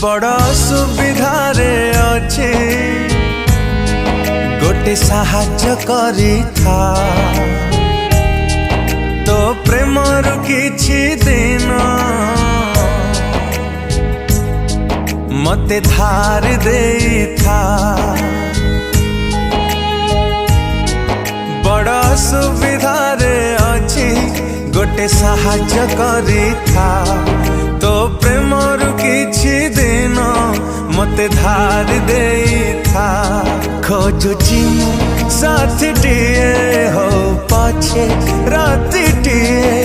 बड़ सुविधा रे अच्छे गोटे साहाय्य करी था तो प्रेमर किछि दिन मते धार देई था बड़ सुविधा रे अच्छी गोटे साहाय्य करी था तो प्रेमर किछि दिन मते धार देई था खोजुची साथीटिए हो पछे रातिटिए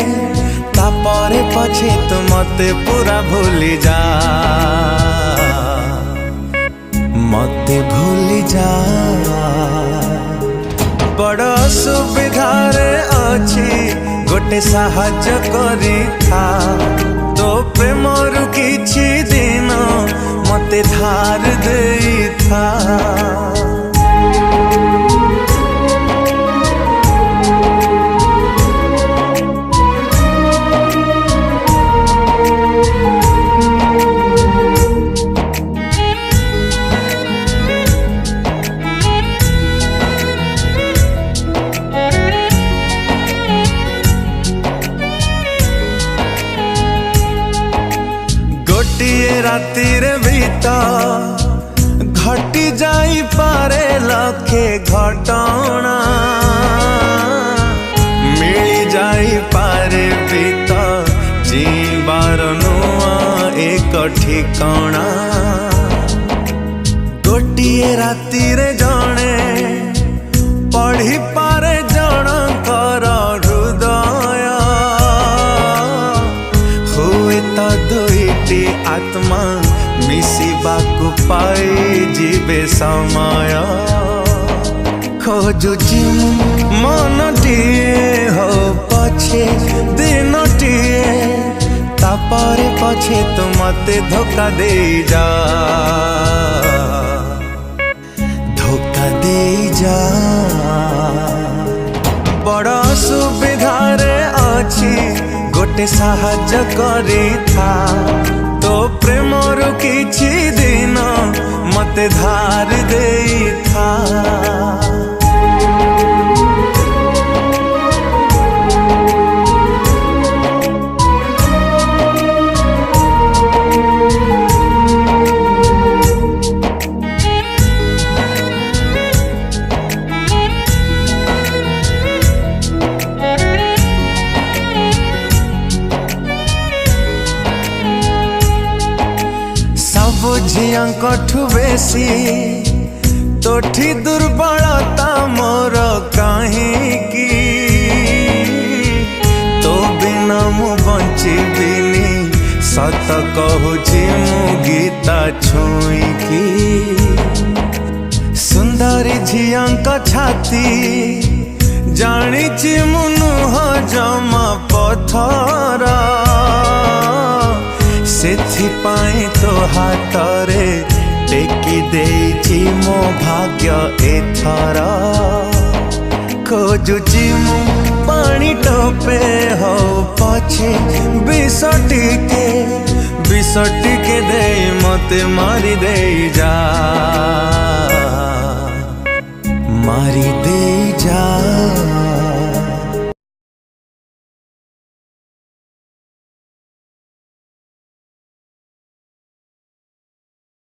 तापरे पछे तू मते पूरा भूली जा मते भूली जा बड़ सुविधा रे अच्छी गोटे साहाय्य करी था तो प्रेमर किछि दिन मते धार देई था गोटिए रातिर भीतर घटी जाई पारे लखे घटना मिली जाई पारे भीतर जीवार नुआ एक ठिकाना गोटिए रातिर जणे पढ़ी पारे जनकर हृदय हुए तो दुईटी आत्मा मिसिबाकु पाई जीवे समय खोजुची मनटिए हो पछे दिनटिए तापरे पछे तू मते धोखा दे जा धोखा दे जा बड़ सुविधा रे अच्छी गोटे साहाय्य करी था तो प्रेमर किछि दिन मते धार देई था झियांकठु बेसी तोठी दुर्बलता मोर काहींकी तो बिना मु बंचिबिनी सत कहूची मु गीता छुईकी सुंदरी झियांक छाती जानिची मु नुह जमा पथर सेथिपाई तो हाथरे टेकी देइछि मो भाग्य एथर खोजुची मु पानी टोपे हो पछे बिसटिके देई मते मारी देई जा मारी देई जा।